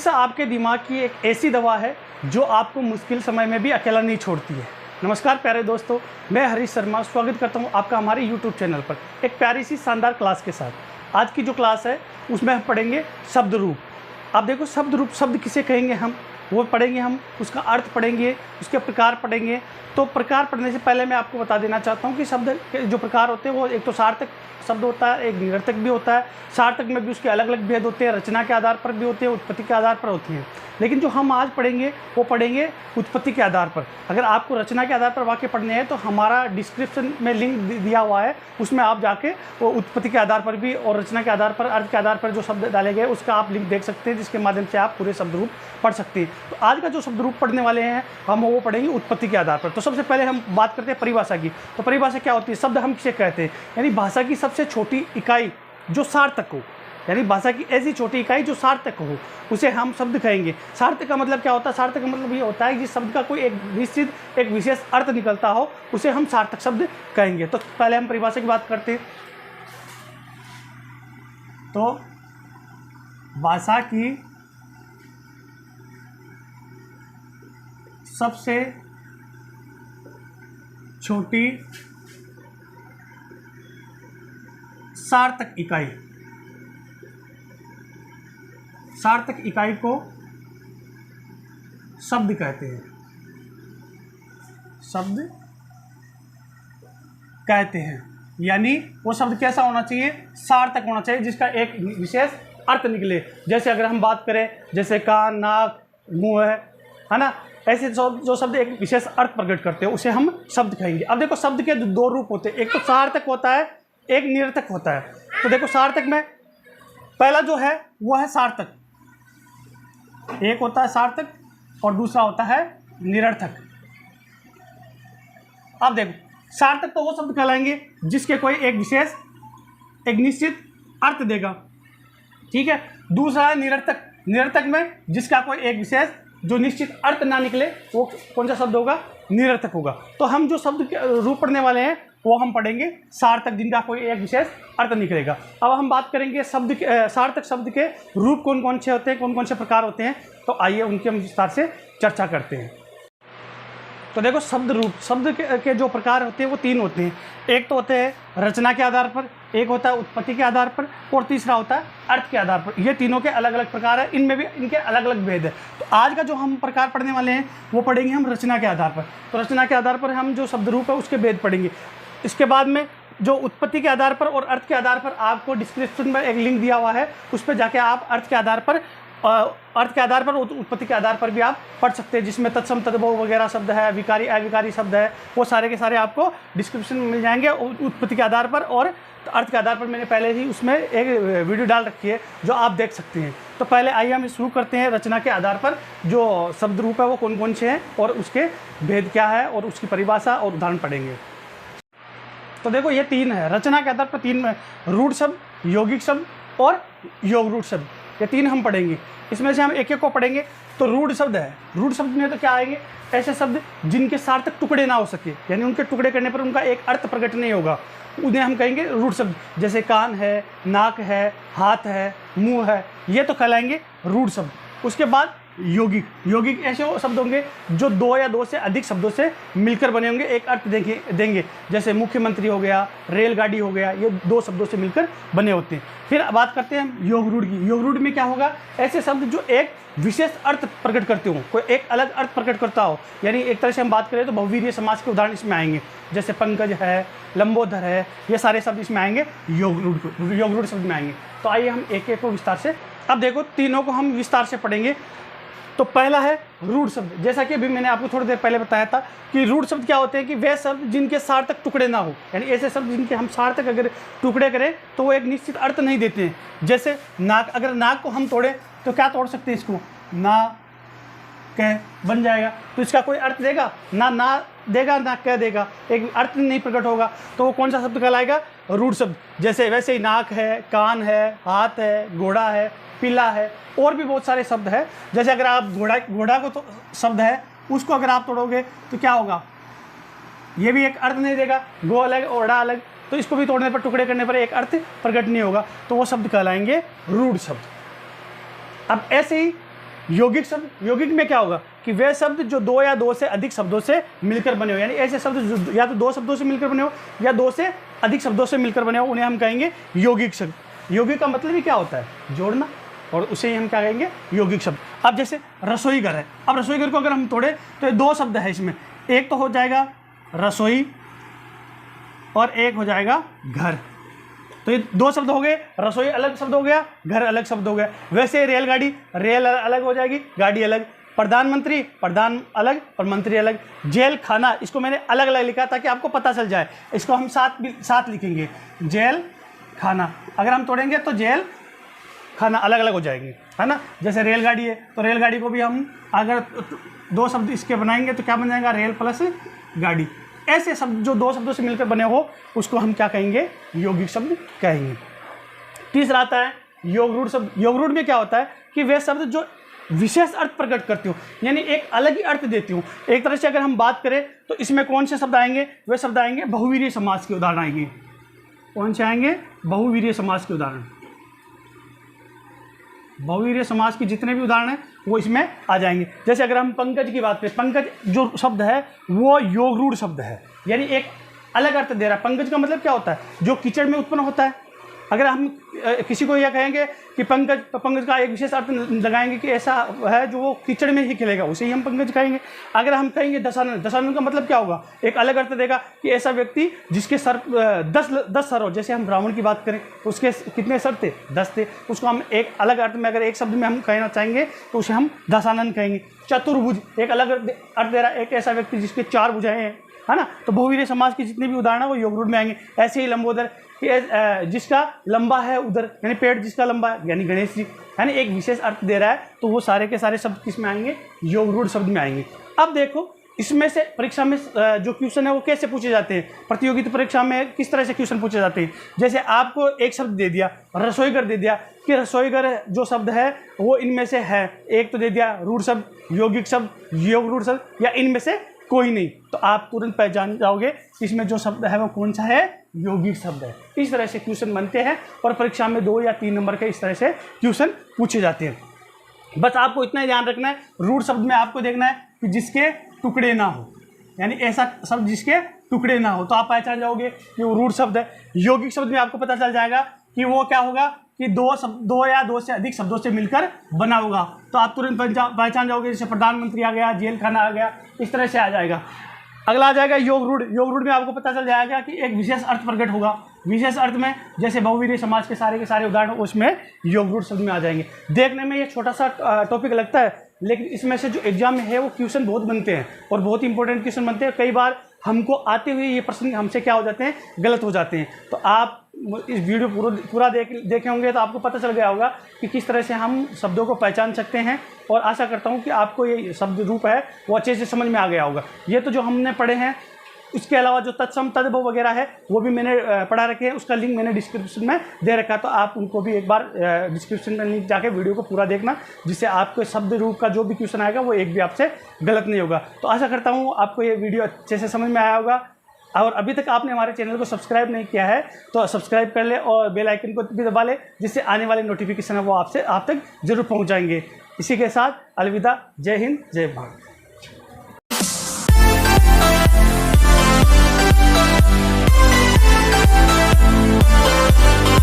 शिक्षा आपके दिमाग की एक ऐसी दवा है जो आपको मुश्किल समय में भी अकेला नहीं छोड़ती है। नमस्कार प्यारे दोस्तों, मैं हरीश शर्मा स्वागत करता हूं आपका हमारे YouTube चैनल पर एक प्यारी सी शानदार क्लास के साथ। आज की जो क्लास है उसमें हम पढ़ेंगे शब्द रूप। आप देखो शब्द रूप, शब्द किसे कहेंगे हम, वो पढ़ेंगे हम, उसका अर्थ पढ़ेंगे, उसके प्रकार पढ़ेंगे। तो प्रकार पढ़ने से पहले मैं आपको बता देना चाहता हूँ कि शब्द के जो प्रकार होते हैं वो एक तो सार्थक शब्द होता है, एक निरर्थक भी होता है। सार्थक में भी उसके अलग अलग भेद होते हैं, रचना के आधार पर भी होते हैं, उत्पत्ति के आधार पर होती हैं। लेकिन जो हम आज पढ़ेंगे वो पढ़ेंगे उत्पत्ति के आधार पर। अगर आपको रचना के आधार पर वाक्य पढ़ने हैं तो हमारा डिस्क्रिप्शन में लिंक दिया हुआ है, उसमें आप जाके वो उत्पत्ति के आधार पर भी और रचना के आधार पर, अर्थ के आधार पर जो शब्द डाले गए उसका आप लिंक देख सकते हैं, जिसके माध्यम से आप पूरे शब्द रूप पढ़ सकते हैं। तो आज का जो शब्द रूप पढ़ने वाले हैं हम वो पढ़ेंगे उत्पत्ति के आधार पर। तो सबसे पहले हम बात करते हैं परिभाषा की। तो परिभाषा क्या होती है? शब्द हम किसे कहते हैं? यानी भाषा की सबसे छोटी इकाई जो सार्थक हो, यानी भाषा की ऐसी छोटी इकाई जो सार्थक हो, उसे हम शब्द कहेंगे। सार्थक का मतलब क्या होता है? सार्थक का मतलब ये होता है कि जिस शब्द का कोई एक निश्चित एक विशेष अर्थ निकलता हो उसे हम सार्थक शब्द कहेंगे। तो पहले हम परिभाषा की बात करते हैं। तो भाषा की सबसे छोटी सार्थक इकाई, सार्थक इकाई को शब्द कहते हैं, शब्द कहते हैं। यानी वो शब्द कैसा होना चाहिए? सार्थक होना चाहिए, जिसका एक विशेष अर्थ निकले। जैसे अगर हम बात करें, जैसे कान, नाक, मुंह है ना, ऐसे जो शब्द एक विशेष अर्थ प्रकट करते हैं उसे हम शब्द कहेंगे। अब देखो शब्द के दो रूप होते हैं, एक तो सार्थक होता है, एक निरर्थक होता है। तो देखो सार्थक में पहला जो है वो है सार्थक, एक होता है सार्थक और दूसरा होता है निरर्थक। अब देखो सार्थक तो वो शब्द कहलाएंगे जिसके कोई एक विशेष एक निश्चित अर्थ देगा, ठीक है। दूसरा है निरर्थक, निरर्थक में जिसका कोई एक विशेष जो निश्चित अर्थ ना निकले वो कौन सा शब्द होगा? निरर्थक होगा। तो हम जो शब्द के रूप पढ़ने वाले हैं वो हम पढ़ेंगे सार्थक, जिनका कोई एक विशेष अर्थ निकलेगा। अब हम बात करेंगे शब्द के, सार्थक शब्द के रूप कौन कौन से होते हैं, कौन कौन से प्रकार होते हैं। तो आइए उनकी हम विस्तार से चर्चा करते हैं। तो देखो शब्द रूप, शब्द के जो प्रकार होते हैं वो तीन होते हैं। एक तो होते हैं रचना के आधार पर, एक होता है उत्पत्ति के आधार पर और तीसरा होता है अर्थ के आधार पर। ये तीनों के अलग अलग प्रकार है, इनमें भी इनके अलग अलग भेद है। तो आज का जो हम प्रकार पढ़ने वाले हैं वो पढ़ेंगे हम रचना के आधार पर। तो रचना के आधार पर हम जो शब्द रूप है उसके भेद पढ़ेंगे। इसके बाद में जो उत्पत्ति के आधार पर और अर्थ के आधार पर आपको डिस्क्रिप्शन में एक लिंक दिया हुआ है, उस पर जाके आप अर्थ के आधार पर उत्पत्ति के आधार पर भी आप पढ़ सकते हैं, जिसमें तत्सम तद्भव वगैरह शब्द है, विकारी अविकारी शब्द है, वो सारे के सारे आपको डिस्क्रिप्शन में मिल जाएंगे उत्पत्ति के आधार पर और अर्थ के आधार पर। मैंने पहले ही उसमें एक वीडियो डाल रखी है जो आप देख सकते हैं। तो पहले आइए हम शुरू करते हैं रचना के आधार पर जो शब्द रूप है वो कौन कौन से हैं और उसके भेद क्या है और उसकी परिभाषा और उदाहरण पढ़ेंगे। तो देखो ये तीन है, रचना के आधार पर तीन है, रूढ़ शब्द, यौगिक शब्द और योग रूढ़ शब्द, ये तीन हम पढ़ेंगे। इसमें से हम एक एक को पढ़ेंगे। तो रूढ़ शब्द है, रूढ़ शब्द में तो क्या आएंगे? ऐसे शब्द जिनके सार्थक टुकड़े ना हो सके, यानी उनके टुकड़े करने पर उनका एक अर्थ प्रकट नहीं होगा, उन्हें हम कहेंगे रूढ़ शब्द। जैसे कान है, नाक है, हाथ है, मुंह है, ये तो कहलाएंगे रूढ़ शब्द। उसके बाद यौगिक, यौगिक ऐसे शब्द होंगे जो दो या दो से अधिक शब्दों से मिलकर बने होंगे, एक अर्थ देंगे। जैसे मुख्यमंत्री हो गया, रेलगाड़ी हो गया, ये दो शब्दों से मिलकर बने होते हैं। फिर बात करते हैं हम योग रूढ़ की। योग रूढ़ में क्या होगा? ऐसे शब्द जो एक विशेष अर्थ प्रकट करते हो, कोई एक अलग अर्थ प्रकट करता हो। यानी एक तरह से हम बात करें तो बहुवीर्य समास के उदाहरण इसमें आएंगे, जैसे पंकज है, लंबोदर है, ये सारे शब्द इसमें आएंगे, योग रूढ़ शब्द में आएंगे। तो आइए हम एक एक को विस्तार से, अब देखो तीनों को हम विस्तार से पढ़ेंगे। तो पहला है रूढ़ शब्द। जैसा कि अभी मैंने आपको थोड़ी देर पहले बताया था कि रूढ़ शब्द क्या होते हैं कि वे शब्द जिनके सार्थक टुकड़े ना हो, यानी ऐसे शब्द जिनके हम सार्थक अगर टुकड़े करें तो वो एक निश्चित अर्थ नहीं देते हैं। जैसे नाक, अगर नाक को हम तोड़ें तो क्या तोड़ सकते हैं? इसको ना कह बन जाएगा, तो इसका कोई अर्थ देगा? ना देगा, ना कह देगा, एक अर्थ नहीं प्रकट होगा। तो वो कौन सा शब्द कहलाएगा? रूढ़ शब्द। जैसे वैसे ही नाक है, कान है, हाथ है, घोड़ा है, पीला है, और भी बहुत सारे शब्द है। जैसे अगर आप घोड़ा को तो शब्द है, उसको अगर आप तोड़ोगे तो क्या होगा? ये भी एक अर्थ नहीं देगा, गो अलग ओढ़ा अलग, तो इसको भी तोड़ने पर, टुकड़े करने पर एक अर्थ प्रकट नहीं होगा, तो वो शब्द कहलाएंगे रूढ़ शब्द। अब ऐसे ही यौगिक शब्द, यौगिक में क्या होगा कि वे शब्द जो दो या दो से अधिक शब्दों से मिलकर बने हो, यानी ऐसे शब्द जो या तो दो शब्दों से मिलकर बने हो या दो से अधिक शब्दों से मिलकर बने हो, उन्हें हम कहेंगे यौगिक शब्द। यौगिक का मतलब ही क्या होता है? जोड़ना, और उसे ही हम क्या कहेंगे? यौगिक शब्द। अब जैसे रसोई घर है, अब रसोई घर को अगर हम तोड़े तो ये दो शब्द है इसमें, एक तो हो जाएगा रसोई और एक हो जाएगा घर। तो ये दो शब्द हो गए, रसोई अलग शब्द हो गया, घर अलग शब्द हो गया। वैसे रेलगाड़ी, रेल अलग हो जाएगी, गाड़ी अलग। प्रधानमंत्री, प्रधान अलग और मंत्री अलग। जेल खाना, इसको मैंने अलग अलग लिखा ताकि आपको पता चल जाए, इसको हम साथ लिखेंगे, जेल खाना। अगर हम तोड़ेंगे तो जेल खाना अलग अलग हो जाएंगे, है ना। जैसे रेलगाड़ी है तो रेलगाड़ी को भी हम अगर दो शब्द इसके बनाएंगे तो क्या बन जाएगा? रेल प्लस गाड़ी। ऐसे शब्द जो दो शब्दों से मिलकर बने हो उसको हम क्या कहेंगे? यौगिक शब्द कहेंगे। तीसरा आता है योगरूढ़ शब्द। योगरूढ़ में क्या होता है कि वे शब्द जो विशेष अर्थ प्रकट करते हो, यानी एक अलग ही अर्थ देती हूँ। एक तरह से अगर हम बात करें तो इसमें कौन से शब्द आएंगे? वे शब्द आएंगे बहुवीरीय समास के उदाहरण आएंगे। कौन से आएंगे? बहुवीरीय समास के उदाहरण। बहुवीरीय समास के जितने भी उदाहरण हैं वो इसमें आ जाएंगे। जैसे अगर हम पंकज की बात करें, पंकज जो शब्द है वो योगरूढ़ शब्द है, यानी एक अलग अर्थ दे रहा है। पंकज का मतलब क्या होता है? जो कीचड़ में उत्पन्न होता है। अगर हम किसी को यह कहेंगे कि पंकज, तो पंकज का एक विशेष अर्थ लगाएंगे कि ऐसा है जो वो कीचड़ में ही खिलेगा, उसे ही हम पंकज कहेंगे। अगर हम कहेंगे दशानन, दशानन का मतलब क्या होगा? एक अलग अर्थ देगा कि ऐसा व्यक्ति जिसके सर 10 सर हो। जैसे हम ब्राह्मण की बात करें तो उसके कितने सर थे? 10 थे। उसको हम एक अलग अर्थ में, अगर एक शब्द में हम कहना चाहेंगे तो उसे हम दशानन कहेंगे। चतुर्भुज, एक अलग अर्थ दे रहा है, एक ऐसा व्यक्ति जिसके 4 भुजाएं हैं, है ना। तो बहुवीरीय समास के जितने भी उदाहरण है वो योगरूढ़ में आएंगे। ऐसे ही लंबोदर, जिसका लंबा है उधर, यानी पेड़ जिसका लंबा है, यानी गणेश जी, यानी एक विशेष अर्थ दे रहा है, तो वो सारे के सारे शब्द किस में आएंगे? योगरूढ़ शब्द में आएंगे। अब देखो इसमें से परीक्षा में जो क्वेश्चन है वो कैसे पूछे जाते हैं, प्रतियोगिता परीक्षा में किस तरह से क्वेश्चन पूछे जाते हैं। जैसे आपको एक शब्द दे दिया, रसोईघर दे दिया कि रसोईघर जो शब्द है वो इनमें से है, एक तो दे दिया रूढ़ शब्द, यौगिक शब्द, योगरूढ़ शब्द, या इनमें से कोई नहीं, तो आप तुरंत पहचान जाओगे कि इसमें जो शब्द है वो कौन सा है? यौगिक शब्द है। इस तरह से क्वेश्चन बनते हैं और परीक्षा में 2 या 3 नंबर के इस तरह से क्वेश्चन पूछे जाते हैं। बस आपको इतना ही ध्यान रखना है, रूढ़ शब्द में आपको देखना है कि जिसके टुकड़े ना हो, यानी ऐसा शब्द जिसके टुकड़े ना हो, तो आप पहचान जाओगे कि वो रूढ़ शब्द है। यौगिक शब्द में आपको पता चल जाएगा कि वो क्या होगा कि दो या दो से अधिक शब्दों से मिलकर बना होगा, तो आप तुरंत पहचान जाओगे। जैसे प्रधानमंत्री आ गया, जेल खाना आ गया, इस तरह से आ जाएगा। अगला आ जाएगा योगरूढ़। योगरूढ़ में आपको पता चल जाएगा कि एक विशेष अर्थ प्रकट होगा। विशेष अर्थ में जैसे बहुवीरीय समाज के सारे उदाहरण उसमें योगरूढ़ शब्द में आ जाएंगे। देखने में ये छोटा सा टॉपिक लगता है, लेकिन इसमें से जो एग्जाम में है वो क्वेश्चन बहुत बनते हैं और बहुत इंपॉर्टेंट क्वेश्चन बनते हैं। कई बार हमको आते हुए ये प्रश्न हमसे क्या हो जाते हैं? गलत हो जाते हैं। तो आप इस वीडियो पूरा देखे होंगे तो आपको पता चल गया होगा कि किस तरह से हम शब्दों को पहचान सकते हैं, और आशा करता हूं कि आपको ये शब्द रूप है वो अच्छे से समझ में आ गया होगा। ये तो जो हमने पढ़े हैं, इसके अलावा जो तत्सम तद्भव वगैरह है वो भी मैंने पढ़ा रखे हैं, उसका लिंक मैंने डिस्क्रिप्शन में दे रखा है, तो आप उनको भी एक बार डिस्क्रिप्शन में लिंक जाके वीडियो को पूरा देखना, जिससे आपको शब्द रूप का जो भी क्वेश्चन आएगा वो एक भी आपसे गलत नहीं होगा। तो आशा करता हूँ आपको ये वीडियो अच्छे से समझ में आया होगा, और अभी तक आपने हमारे चैनल को सब्सक्राइब नहीं किया है तो सब्सक्राइब कर ले और बेल आइकन को भी दबा ले, जिससे आने वाले नोटिफिकेशन है वो आप तक जरूर पहुँच जाएंगे। इसी के साथ अलविदा। जय हिंद, जय भारत।